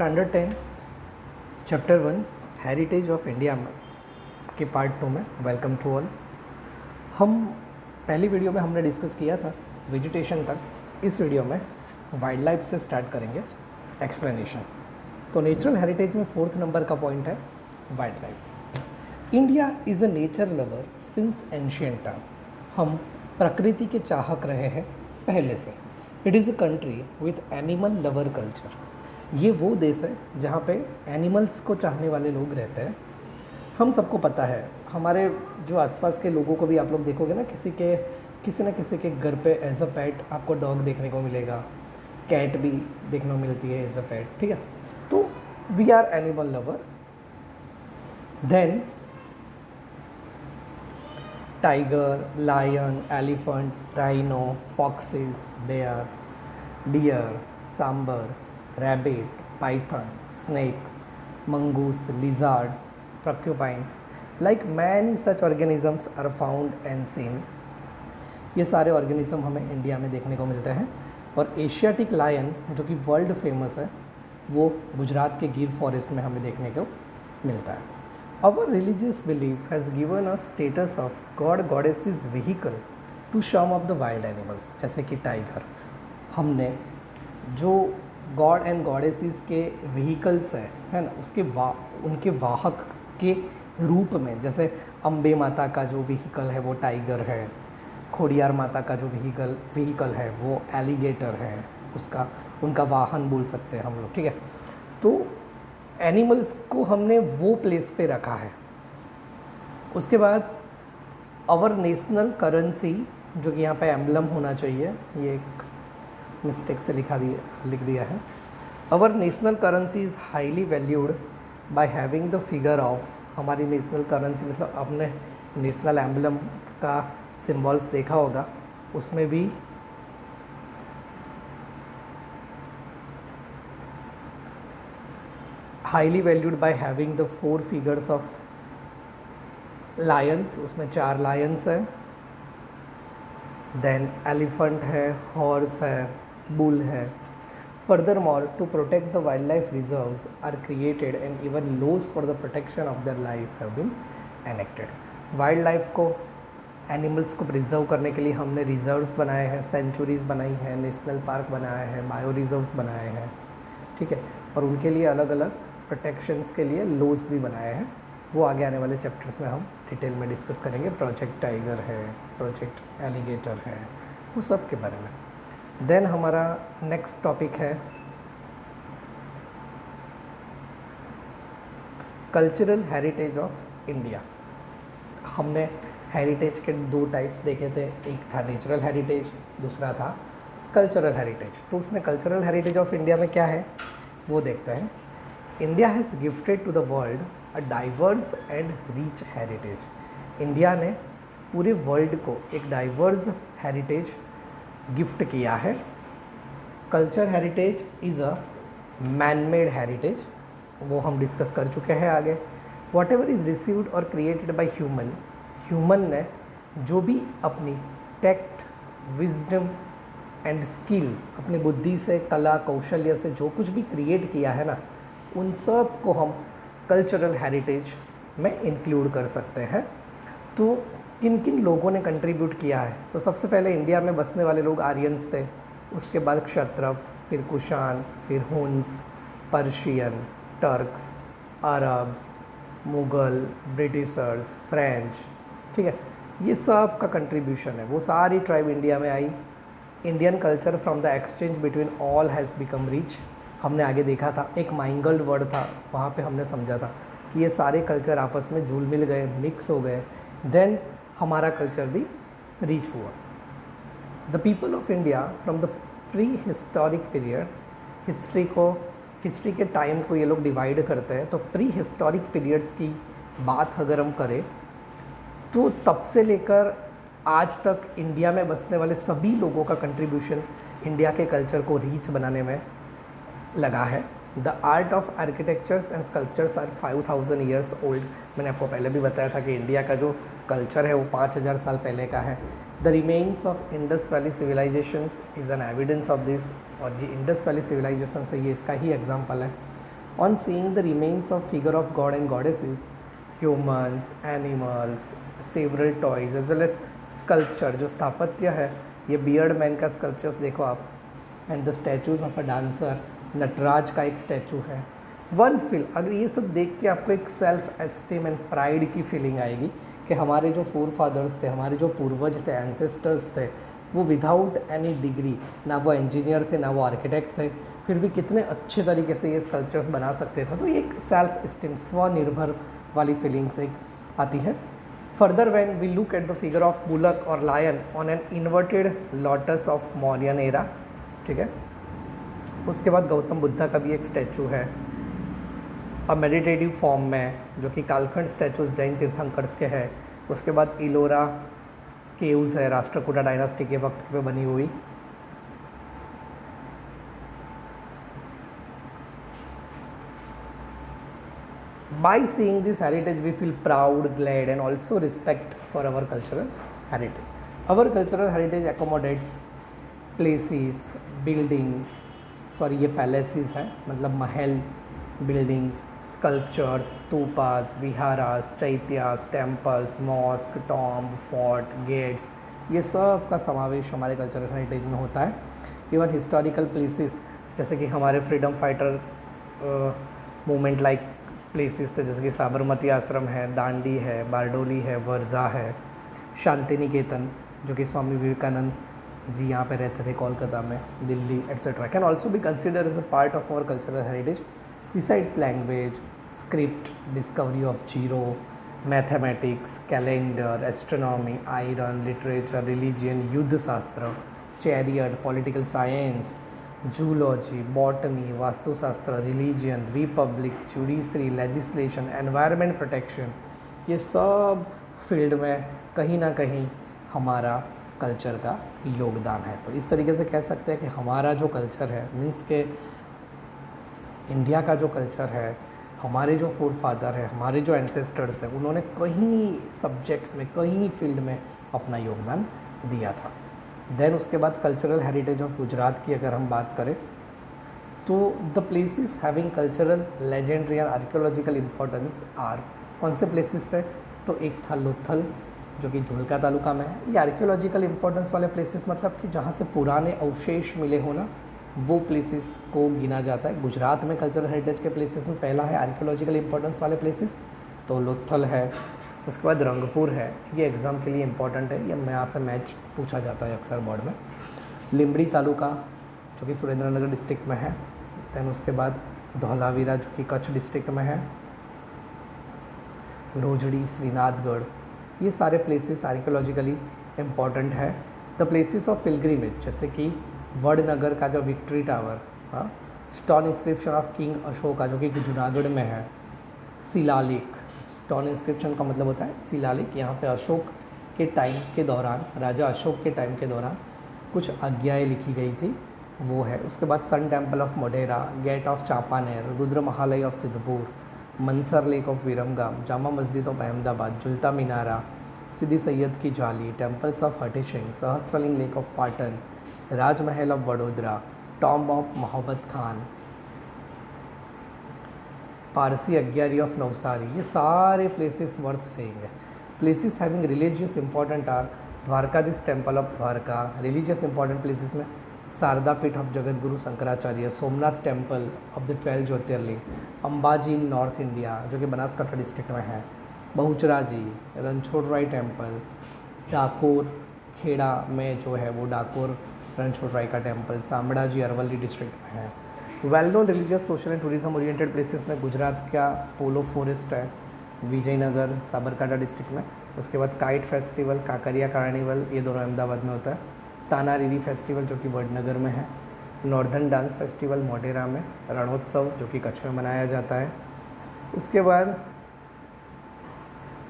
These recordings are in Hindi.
Standard 10 chapter 1 heritage of India के पार्ट 2 में वेलकम टू ऑल। हम पहली वीडियो में हमने डिस्कस किया था वेजिटेशन तक। इस वीडियो में वाइल्ड लाइफ से स्टार्ट करेंगे एक्सप्लेनेशन। तो नेचुरल हेरिटेज में 4th नंबर का पॉइंट है wild life. India is a nature lover since ancient time. हम प्रकृति के चाहक रहे हैं पहले से। It is a country with animal lover culture. ये वो देश है जहाँ पे एनिमल्स को चाहने वाले लोग रहते हैं। हम सबको पता है, हमारे जो आसपास के लोगों को भी आप लोग देखोगे ना, किसी न किसी के घर पे एज अ पेट आपको डॉग देखने को मिलेगा, कैट भी देखने को मिलती है एज अ पेट, ठीक है। तो we are animal lover. Then tiger, lion, elephant, rhino, foxes, bear, deer, sambar, rabbit, python, snake, mongoose, lizard, porcupine, like many such organisms are found and seen। ये सारे ऑर्गेनिज्म हमें इंडिया में देखने को मिलते हैं। और एशियाटिक लायन जो कि वर्ल्ड फेमस है, वो गुजरात के गिर फॉरेस्ट में हमें देखने को मिलता है। Our religious belief has given us status of God goddesses vehicle to some of the wild animals, जैसे कि टाइगर। हमने जो गॉड एंड गॉडेसेस के व्हीकल्स है ना, उनके वाहक के रूप में, जैसे अम्बे माता का जो व्हीकल है वो टाइगर है, खोडियार माता का जो व्हीकल है वो एलिगेटर है, उनका वाहन बोल सकते हैं हम लोग, ठीक है। तो एनिमल्स को हमने वो प्लेस पे रखा है। उसके बाद आवर नेशनल करेंसी, जो कि यहाँ पे एम्बलम होना चाहिए, ये एक मिस्टेक से लिख दिया है। Our national currency is highly valued by having the figure of. हमारी नेशनल करेंसी मतलब आपने नेशनल एम्बलम का सिम्बॉल्स देखा होगा, उसमें भी highly valued by having the 4 figures of lions. उसमें 4 लायंस हैं। देन एलिफेंट है, हॉर्स है, बुल है। Furthermore to protect the wild life reserves are created and even laws for the protection of their life have been enacted. Wild life को, एनिमल्स को प्रिजर्व करने के लिए हमने रिजर्व्स बनाए हैं, सेंचुरीज बनाई हैं, नेशनल पार्क बनाए हैं, बायो रिजर्व्स बनाए हैं, ठीक है। और उनके लिए अलग अलग प्रोटेक्शंस के लिए लॉज भी बनाए हैं। वो आगे आने वाले चैप्टर्स में हम डिटेल में डिस्कस करेंगे। प्रोजेक्ट टाइगर है, प्रोजेक्ट एलिगेटर है, वो सब के बारे में। देन हमारा नेक्स्ट टॉपिक है कल्चरल हेरिटेज ऑफ इंडिया। हमने हेरिटेज के 2 टाइप्स देखे थे, एक था नेचुरल हेरिटेज, दूसरा था कल्चरल हेरिटेज। तो उसमें कल्चरल हेरिटेज ऑफ इंडिया में क्या है वो देखते हैं। India has gifted to the world a diverse and rich heritage. India ने पूरे वर्ल्ड को एक डाइवर्स हेरिटेज गिफ्ट किया है। Culture heritage is a man made heritage, वो हम डिस्कस कर चुके हैं आगे। वॉट एवर इज़ रिसीव्ड और क्रिएटेड बाई ह्यूमन ने जो भी अपनी टैक्ट, विजडम एंड स्किल, अपनी बुद्धि से, कला कौशल्य से जो कुछ भी क्रिएट किया है ना, उन सब को हम कल्चरल हेरिटेज में इंक्लूड कर सकते हैं। तो किन किन लोगों ने कंट्रीब्यूट किया है? तो सबसे पहले इंडिया में बसने वाले लोग आर्यंस थे, उसके बाद क्षत्रप, फिर कुषाण, फिर Hund's, Persian, Turks, Arabs, Mughal, Britishers, French, ठीक है। ये सब का कंट्रीब्यूशन है। वो सारी ट्राइब इंडिया में आई। Indian culture from the exchange between all has become rich. हमने आगे देखा था, एक माइंगल्ड वर्ड था, वहाँ पे हमने समझा था कि ये सारे कल्चर आपस में जुल मिल गए, मिक्स हो गए, देन हमारा कल्चर भी रीच हुआ। The people of India from the pre historic period, history के टाइम को ये लोग डिवाइड करते हैं। तो प्री हिस्टोरिक पीरियड्स की बात अगर हम करें तो तब से लेकर आज तक इंडिया में बसने वाले सभी लोगों का कंट्रीब्यूशन इंडिया के कल्चर को रीच बनाने में लगा है। The art of architectures and sculptures are 5000 years old. मैंने आपको पहले भी बताया था कि इंडिया का जो कल्चर है वो 5000 साल पहले का है। The remains of Indus valley civilizations is an evidence of this. और ये इंडस वैली सिविलाइजेशन से ये इसका ही एग्जाम्पल है। On seeing the remains of figure of god and goddesses, humans, animals, several toys as well as sculpture, जो स्थापत्य है, ये बियर्ड मैन का स्कल्पचर्स देखो आप, and the statues of a dancer, Nataraj का एक स्टैचू है, वन फील, अगर ये सब देख के आपको एक सेल्फ एस्टीम एंड प्राइड की फीलिंग आएगी कि हमारे जो फोर फादर्स थे, हमारे जो पूर्वज थे, एंसेस्टर्स थे, वो विदाउट एनी डिग्री, ना वो इंजीनियर थे, ना वो आर्किटेक्ट थे, फिर भी कितने अच्छे तरीके से ये स्कल्पचर्स बना सकते थे। तो ये एक सेल्फ एस्टीम, स्वनिर्भर वाली फीलिंग्स एक आती है। Further when we look at the figure of bullock और lion on an inverted lotus of Mauryan era, ठीक है, उसके बाद गौतम बुद्धा का भी एक स्टैचू है और मेडिटेटिव फॉर्म में, जो कि कालखंड स्टैचूज जैन तीर्थंकर्स के हैं। उसके बाद इलोरा केव्स है, राष्ट्रकूटा डायनास्टी के वक्त पे बनी हुई। By seeing this heritage, we feel proud, glad, and also respect for our cultural heritage. Our cultural heritage accommodates places, buildings, sorry ये पैलेसेस हैं, मतलब महल, buildings, sculptures, stupas, viharas, chaityas, temples, mosque, tomb, fort, gates, ये सब का समावेश हमारे कल्चरल हेरिटेज में होता है। इवन हिस्टोरिकल प्लेसेस, जैसे कि हमारे freedom fighter movement like places थे, जैसे कि साबरमती आश्रम है, दांडी है, बारडोली है, वर्धा है, शांति निकेतन, जो कि स्वामी विवेकानंद जी यहाँ पे रहते थे कोलकाता में, Delhi etcetera, can also be consider as a part of our cultural heritage. Besides language, script, discovery of zero, mathematics, calendar, astronomy, iron, literature, religion, yuddha shastra, chariot, political science, zoology, botany, vastushastra, religion, republic, judiciary, legislation, environment protection, ये सब फील्ड में कहीं ना कहीं हमारा कल्चर का योगदान है। तो इस तरीके से कह सकते हैं कि हमारा जो कल्चर है, मीन्स के इंडिया का जो कल्चर है, हमारे जो फोर फादर है, हमारे जो एंसेस्टर्स हैं, उन्होंने कई सब्जेक्ट्स में, कई फील्ड में अपना योगदान दिया था। देन उसके बाद कल्चरल हेरिटेज ऑफ गुजरात की अगर हम बात करें तो the places having cultural, legendary and archaeological importance are, कौन से प्लेसेस थे? तो एक था लोथल, जो कि धुलका तालुका में है। ये आर्कियोलॉजिकल इम्पोर्टेंस वाले प्लेसेस, मतलब कि जहाँ से पुराने अवशेष मिले हो ना, वो प्लेसेस को गिना जाता है। गुजरात में कल्चरल हेरिटेज के प्लेसेस में पहला है आर्कियोलॉजिकल इम्पोर्टेंस वाले प्लेसेस, तो लोथल है। उसके बाद रंगपुर है, ये एग्ज़ाम के लिए इम्पॉर्टेंट है, ये यहाँ से मैच पूछा जाता है अक्सर बोर्ड में। लिम्बड़ी तालुका, जो कि सुरेंद्रनगर डिस्ट्रिक्ट में है। दैन उसके बाद धौलावीरा, जो कि कच्छ डिस्ट्रिक्ट में है। रोजड़ी, श्रीनाथगढ़, ये सारे प्लेसेस आर्कियोलॉजिकली इम्पॉर्टेंट है। द प्लेसेस ऑफ पिलग्रिमेज, जैसे कि वडनगर का जो विक्ट्री टावर, हाँ, stone inscription of king Ashoka, जो कि जूनागढ़ में है। शिलालेख, स्टोन इंस्क्रिप्शन का मतलब होता है शिलालेख, यहाँ पे अशोक के टाइम के दौरान, राजा अशोक के टाइम के दौरान कुछ आज्ञाएँ लिखी गई थी, वो है। उसके बाद sun temple of Modhera, gate of Champaner, Rudra Mahalaya of Siddhpur, Mansar lake of Viramgam, Jama Masjid of Ahmedabad, जुलता मीनारा, सिद्दी सैयद की जाली, temples of Hathee Singh, Sahastralinga lake of Patan, Rajmahal of Vadodara, tomb of Mohabbat Khan, Parsi Agiary of Navsari, ये सारे प्लेसेस वर्थ सेइंग है। Places having religious important are Dwarkadhish temple of Dwarka, religious important places में Sharda Peeth of Jagat Guru Shankaracharya, Somnath temple of the 12 Jyotirlinga, Ambaji in north India, जो कि बनासकांठा डिस्ट्रिक्ट में है, बहुचराजी, रणछोड़राय टेम्पल, डाकोर खेड़ा में जो है वो डाकोर रणछोड़राय का टेम्पल, शामड़ाजी अरवली डिस्ट्रिक्ट में है। Well known religious, social and tourism oriented places में गुजरात का पोलो फॉरेस्ट है, विजयनगर साबरकांठा डिस्ट्रिक्ट में। उसके बाद काइट फेस्टिवल, काकरिया कार्निवल, ये दोनों अहमदाबाद में होता है। तानारीरी फेस्टिवल, जो कि वडनगर में है। नॉर्दर्न डांस फेस्टिवल मोढेरा में। रणोत्सव, जो कि कच्छ में मनाया जाता है। उसके बाद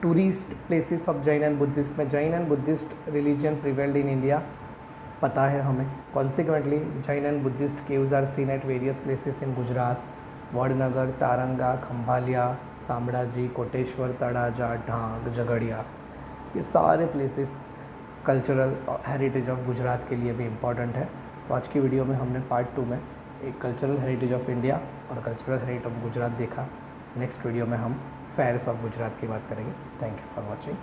tourist places of Jain and Buddhist में, Jain and Buddhist religion prevailed in India, पता है हमें। Consequently Jain and Buddhist caves are seen at various places in Gujarat, Vadnagar, Taranga, Khambhalia, Shamlaji, Koteshwar, Talaja, Dhank, Jhagadia, ये सारे places cultural heritage of Gujarat के लिए भी इम्पॉर्टेंट है। तो आज की वीडियो में हमने पार्ट 2 में एक कल्चरल हेरिटेज ऑफ इंडिया और कल्चरल हेरिटेज ऑफ गुजरात देखा। नेक्स्ट वीडियो में हम फेयर्स ऑफ गुजरात की बात करेंगे। Thank you for watching.